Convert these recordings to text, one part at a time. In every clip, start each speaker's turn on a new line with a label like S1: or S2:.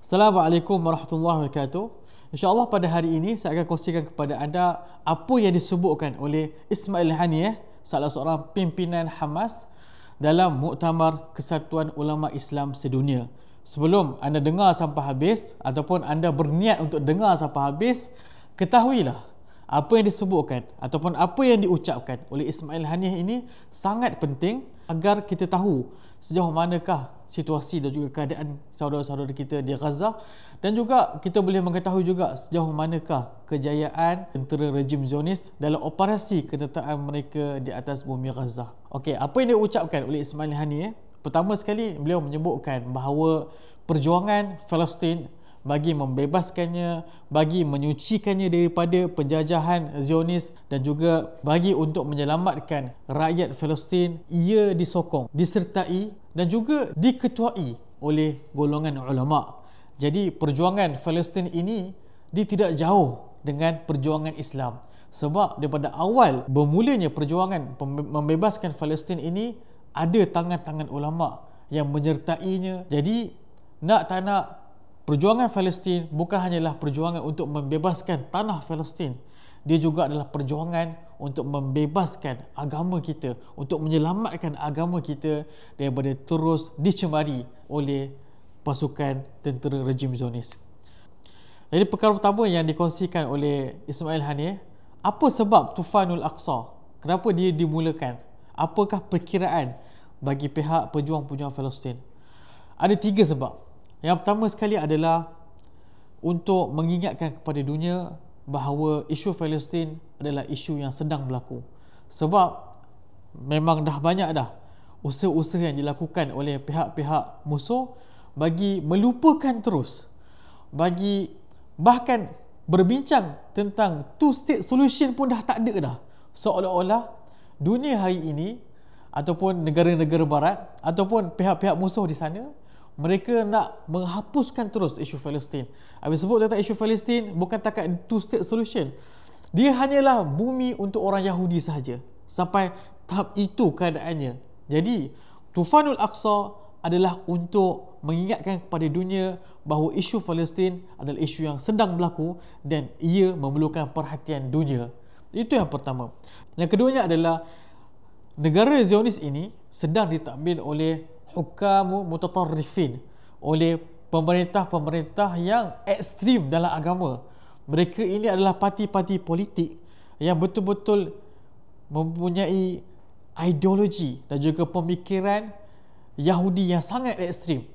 S1: Assalamualaikum warahmatullahi wabarakatuh. InsyaAllah pada hari ini saya akan kongsikan kepada anda apa yang disebutkan oleh Ismail Haniyeh, salah seorang pimpinan Hamas dalam Muktamar Kesatuan Ulama Islam Sedunia. Sebelum anda dengar sampai habis ataupun anda berniat untuk dengar sampai habis, ketahuilah apa yang disebutkan ataupun apa yang diucapkan oleh Ismail Haniyeh ini sangat penting agar kita tahu sejauh manakah situasi dan juga keadaan saudara-saudara kita di Gaza, dan juga kita boleh mengetahui juga sejauh manakah kejayaan tentera rejim Zionis dalam operasi ketenteraan mereka di atas bumi Gaza. Okey, apa yang diucapkan oleh Ismail Haniyeh? Pertama sekali beliau menyebutkan bahawa perjuangan Palestin bagi membebaskannya, bagi menyucikannya daripada penjajahan Zionis dan juga bagi untuk menyelamatkan rakyat Palestin, ia disokong, disertai dan juga diketuai oleh golongan ulama. Jadi perjuangan Palestin ini dia tidak jauh dengan perjuangan Islam. Sebab daripada awal bermulanya perjuangan membebaskan Palestin ini ada tangan-tangan ulama yang menyertainya. Jadi nak tak nak, perjuangan Palestin bukan hanyalah perjuangan untuk membebaskan tanah Palestin. Dia juga adalah perjuangan untuk membebaskan agama kita, untuk menyelamatkan agama kita daripada terus dicemari oleh pasukan tentera rejim Zionis. Jadi perkara pertama yang dikongsikan oleh Ismail Haniyeh, apa sebab Tufanul Aqsa? Kenapa dia dimulakan? Apakah perkiraan bagi pihak pejuang-pejuang Palestin? Ada 3 sebab. Yang pertama sekali adalah untuk mengingatkan kepada dunia bahawa isu Palestin adalah isu yang sedang berlaku. Sebab memang dah banyak dah usaha-usaha yang dilakukan oleh pihak-pihak musuh bagi melupakan terus, bagi bahkan berbincang tentang two-state solution pun dah tak ada dah. Seolah-olah dunia hari ini ataupun negara-negara barat ataupun pihak-pihak musuh di sana, mereka nak menghapuskan terus isu Palestin. Habis sebut tentang isu Palestin bukan takat two-state solution. Dia hanyalah bumi untuk orang Yahudi sahaja. Sampai tahap itu keadaannya. Jadi, Tufanul Aqsa adalah untuk mengingatkan kepada dunia bahawa isu Palestin adalah isu yang sedang berlaku dan ia memerlukan perhatian dunia. Itu yang pertama. Yang keduanya adalah negara Zionis ini sedang ditadbir oleh hukamu mutatarrifin, oleh pemerintah-pemerintah yang ekstrim dalam agama. Mereka ini adalah parti-parti politik yang betul-betul mempunyai ideologi dan juga pemikiran Yahudi yang sangat ekstrim.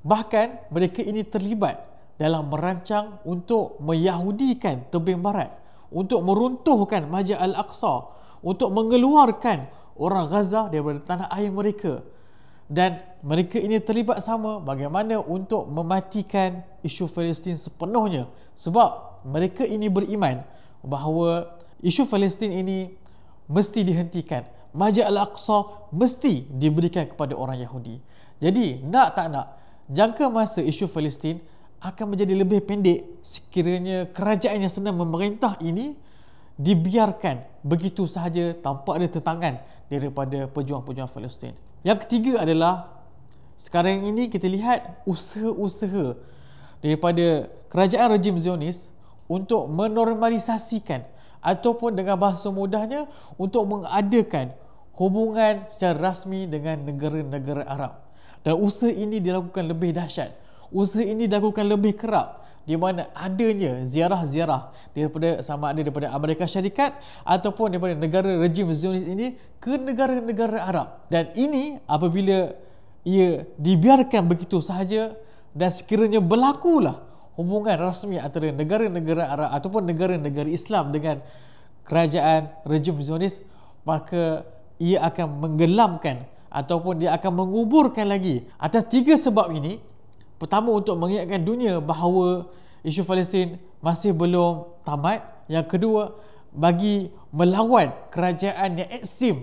S1: Bahkan mereka ini terlibat dalam merancang untuk meyahudikan tebing barat, untuk meruntuhkan Masjid Al-Aqsa, untuk mengeluarkan orang Gaza daripada tanah air mereka. Dan mereka ini terlibat sama bagaimana untuk mematikan isu Palestin sepenuhnya. Sebab mereka ini beriman bahawa isu Palestin ini mesti dihentikan. Masjid Al-Aqsa mesti diberikan kepada orang Yahudi. Jadi nak tak nak, jangka masa isu Palestin akan menjadi lebih pendek sekiranya kerajaan yang sedang memerintah ini dibiarkan begitu sahaja tanpa ada tentangan daripada pejuang-pejuang Palestin. Yang ketiga adalah sekarang ini kita lihat usaha-usaha daripada kerajaan rejim Zionis untuk menormalisasikan ataupun dengan bahasa mudahnya untuk mengadakan hubungan secara rasmi dengan negara-negara Arab. Dan usaha ini dilakukan lebih dahsyat. Usaha ini dilakukan lebih kerap, di mana adanya ziarah-ziarah daripada sama ada daripada Amerika Syarikat ataupun daripada negara rejim Zionis ini ke negara-negara Arab. Dan ini apabila ia dibiarkan begitu sahaja dan sekiranya berlakulah hubungan rasmi antara negara-negara Arab ataupun negara-negara Islam dengan kerajaan rejim Zionis, maka ia akan menggelamkan ataupun dia akan menguburkan lagi. Atas 3 sebab ini, pertama untuk mengingatkan dunia bahawa isu Palestin masih belum tamat. Yang kedua, bagi melawan kerajaan yang ekstrim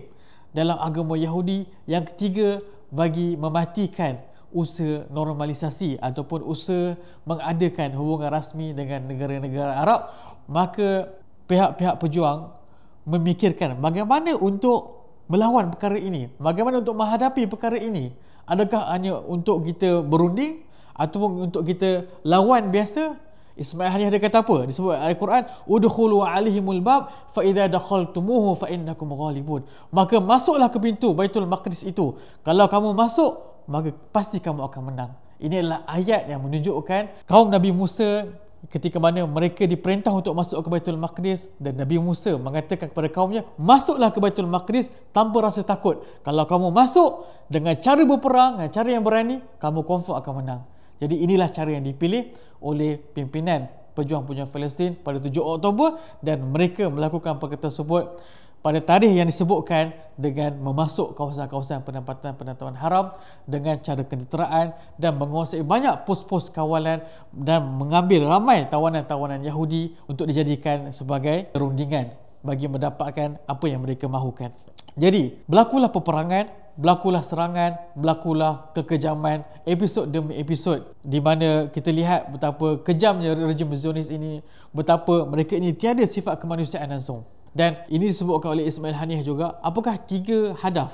S1: dalam agama Yahudi. Yang ketiga, bagi mematikan usaha normalisasi ataupun usaha mengadakan hubungan rasmi dengan negara-negara Arab. Maka pihak-pihak pejuang memikirkan bagaimana untuk melawan perkara ini, bagaimana untuk menghadapi perkara ini. Adakah hanya untuk kita berunding ataupun untuk kita lawan biasa, Ismail Haniyah dia kata apa? Disebut Al-Quran, udkhulu alaihimul bab fa idza dakhaltumuhu fa innakum ghalibun. Maka masuklah ke pintu Baitul Maqdis itu. Kalau kamu masuk, maka pasti kamu akan menang. Ini adalah ayat yang menunjukkan kaum Nabi Musa ketika mana mereka diperintah untuk masuk ke Baitul Maqdis, dan Nabi Musa mengatakan kepada kaumnya, masuklah ke Baitul Maqdis tanpa rasa takut. Kalau kamu masuk dengan cara berperang, dengan cara yang berani, kamu confirm akan menang. Jadi inilah cara yang dipilih oleh pimpinan pejuang-pejuang Palestin pada 7 Oktober, dan mereka melakukan perkara tersebut pada tarikh yang disebutkan dengan memasuk kawasan-kawasan penempatan haram dengan cara kenderaan dan menguasai banyak pos-pos kawalan dan mengambil ramai tawanan-tawanan Yahudi untuk dijadikan sebagai rundingan bagi mendapatkan apa yang mereka mahukan. Jadi, berlakulah peperangan, berlakulah serangan, berlakulah kekejaman, episod demi episod, di mana kita lihat betapa kejamnya rejim Zionis ini, betapa mereka ini tiada sifat kemanusiaan langsung. Dan ini disebutkan oleh Ismail Haniyah juga, apakah 3 hadaf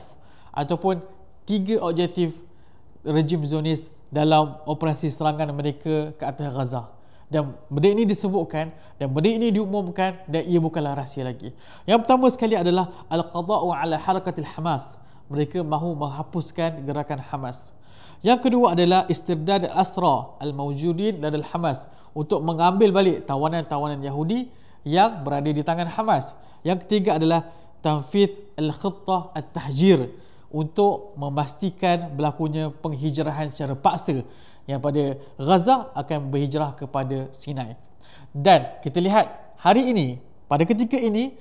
S1: ataupun 3 objektif rejim Zionis dalam operasi serangan mereka ke atas Gaza. Dan benda ini disebutkan dan benda ini diumumkan, dan ia bukanlah rahsia lagi. Yang pertama sekali adalah al-qada'u ala harakatil Hamas. Mereka mahu menghapuskan gerakan Hamas. Yang kedua adalah istirdad al-asra al-mawjudin ladal Hamas, untuk mengambil balik tawanan-tawanan Yahudi yang berada di tangan Hamas. Yang ketiga adalah tanfidh al-khittah at-tahjir, untuk memastikan berlakunya penghijrahan secara paksa yang pada Gaza akan berhijrah kepada Sinai. Dan kita lihat hari ini, pada ketika ini,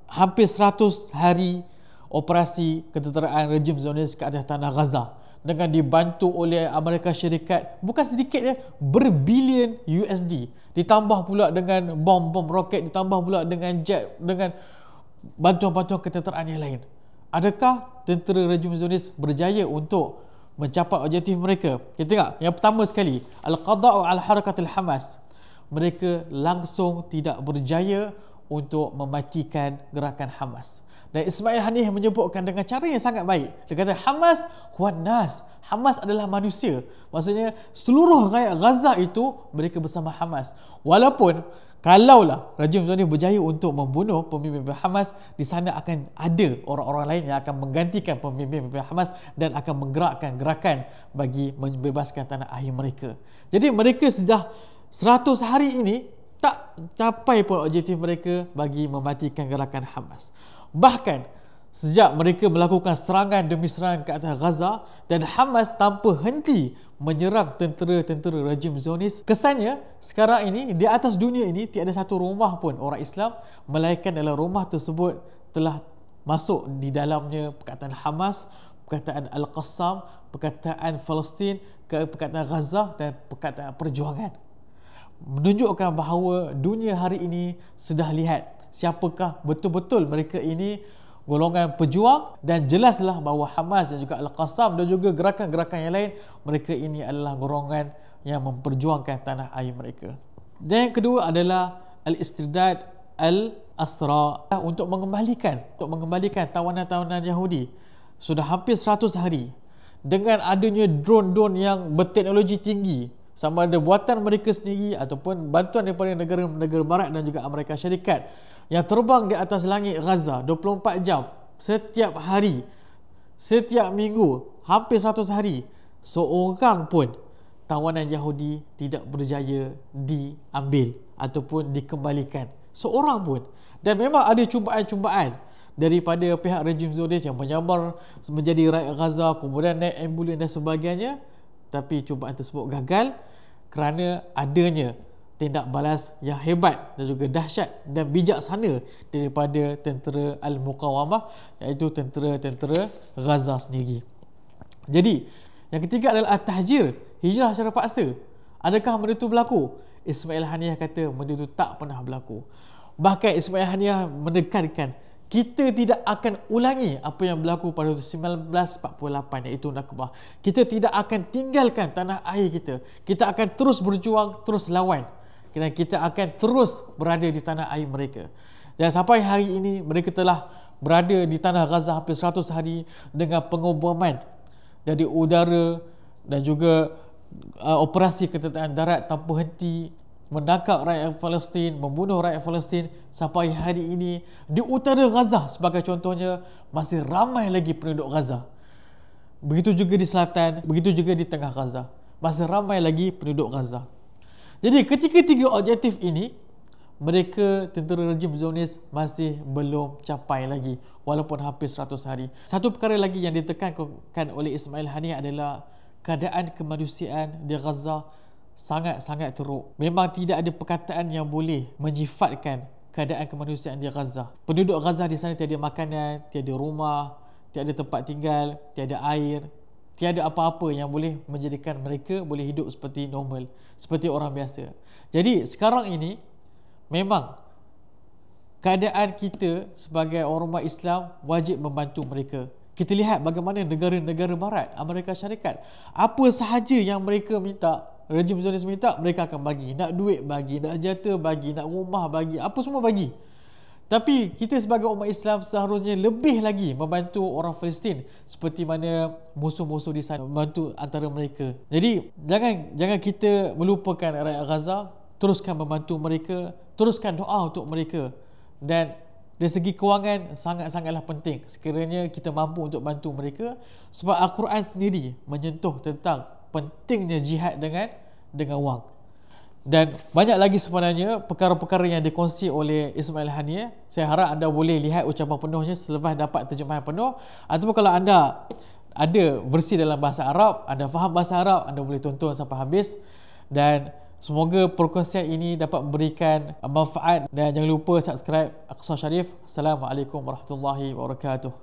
S1: hampir 100 hari operasi ketenteraan rejim Zionis ke atas tanah Gaza dengan dibantu oleh Amerika Syarikat, bukan sedikit ya, berbilion USD, ditambah pula dengan bom-bom roket, ditambah pula dengan jet, dengan bantuan-bantuan ketenteraan yang lain. Adakah tentera rejim Zionis berjaya untuk mencapai objektif mereka? Kita tengok yang pertama sekali, al-qada'u al harakatil Hamas. Mereka langsung tidak berjaya untuk mematikan gerakan Hamas. Dan Ismail Haniyah menyebutkan dengan cara yang sangat baik. Dia kata Hamas huwan nas. Hamas adalah manusia. Maksudnya seluruh rakyat Gaza itu mereka bersama Hamas. Walaupun kalaulah rejim Zionis berjaya untuk membunuh pemimpin Hamas, di sana akan ada orang-orang lain yang akan menggantikan pemimpin Hamas dan akan menggerakkan gerakan bagi membebaskan tanah air mereka. Jadi mereka sudah 100 hari ini tak capai pun objektif mereka bagi mematikan gerakan Hamas. Bahkan sejak mereka melakukan serangan demi serangan ke atas Gaza, dan Hamas tanpa henti menyerang tentera-tentera rejim Zionis, kesannya sekarang ini di atas dunia ini tiada satu rumah pun orang Islam, melainkan dalam rumah tersebut telah masuk di dalamnya perkataan Hamas, perkataan Al-Qassam, perkataan Palestin, perkataan Gaza dan perkataan perjuangan. Menunjukkan bahawa dunia hari ini sudah lihat siapakah betul-betul mereka ini golongan pejuang, dan jelaslah bahawa Hamas dan juga Al-Qassam dan juga gerakan-gerakan yang lain, mereka ini adalah golongan yang memperjuangkan tanah air mereka. Dan yang kedua adalah al-istirdad al-asra, untuk mengembalikan tawanan-tawanan Yahudi. Sudah hampir 100 hari dengan adanya drone-drone yang berteknologi tinggi, sama ada buatan mereka sendiri ataupun bantuan daripada negara-negara barat dan juga Amerika Syarikat, yang terbang di atas langit Gaza 24 jam setiap hari, setiap minggu, hampir 100 hari. Seorang pun tawanan Yahudi tidak berjaya diambil ataupun dikembalikan, seorang pun. Dan memang ada cubaan-cubaan daripada pihak rejim Zionis yang menyambar menjadi rakyat Gaza, kemudian naik ambulans dan sebagainya, tapi cubaan tersebut gagal kerana adanya tindak balas yang hebat dan juga dahsyat dan bijaksana daripada tentera Al-Muqawamah, iaitu tentera-tentera Gaza sendiri. Jadi, yang ketiga adalah at-tahjir, hijrah secara paksa. Adakah benda itu berlaku? Ismail Haniyah kata benda itu tak pernah berlaku. Bahkan Ismail Haniyah menekankan kita tidak akan ulangi apa yang berlaku pada 1948, iaitu Nakbah. Kita tidak akan tinggalkan tanah air kita. Kita akan terus berjuang, terus lawan. Dan kita akan terus berada di tanah air mereka. Dan sampai hari ini mereka telah berada di tanah Gaza hampir 100 hari dengan pengoboman dari udara dan juga operasi ketenteraman darat tanpa henti, menangkap rakyat Palestin, membunuh rakyat Palestin. Sampai hari ini di utara Gaza sebagai contohnya, masih ramai lagi penduduk Gaza. Begitu juga di selatan, begitu juga di tengah Gaza, masih ramai lagi penduduk Gaza. Jadi ketika tiga objektif ini, mereka tentera rejim Zionis masih belum capai lagi walaupun hampir 100 hari. Satu perkara lagi yang ditekankan oleh Ismail Haniyeh adalah keadaan kemanusiaan di Gaza sangat-sangat teruk. Memang tidak ada perkataan yang boleh menyifatkan keadaan kemanusiaan di Gaza. Penduduk Gaza di sana tiada makanan, tiada rumah, tiada tempat tinggal, tiada air, tiada apa-apa yang boleh menjadikan mereka boleh hidup seperti normal, seperti orang biasa. Jadi sekarang ini memang keadaan kita sebagai orang umat Islam wajib membantu mereka. Kita lihat bagaimana negara-negara barat, Amerika Syarikat, apa sahaja yang mereka minta, rejim Zionis minta, mereka akan bagi. Nak duit bagi, nak senjata bagi, nak rumah bagi, apa semua bagi. Tapi kita sebagai umat Islam seharusnya lebih lagi membantu orang Palestin seperti mana musuh-musuh di sana membantu antara mereka. Jadi jangan kita melupakan rakyat Gaza, teruskan membantu mereka, teruskan doa untuk mereka. Dan dari segi kewangan sangat-sangatlah penting sekiranya kita mampu untuk bantu mereka, sebab Al-Quran sendiri menyentuh tentang pentingnya jihad dengan wang. Dan banyak lagi sebenarnya perkara-perkara yang dikongsi oleh Ismail Haniyeh. Saya harap anda boleh lihat ucapan penuhnya selepas dapat terjemahan penuh, ataupun kalau anda ada versi dalam bahasa Arab, anda faham bahasa Arab, anda boleh tonton sampai habis. Dan semoga perkongsian ini dapat memberikan manfaat, dan jangan lupa subscribe Aqsa Sharif. Assalamualaikum warahmatullahi wabarakatuh.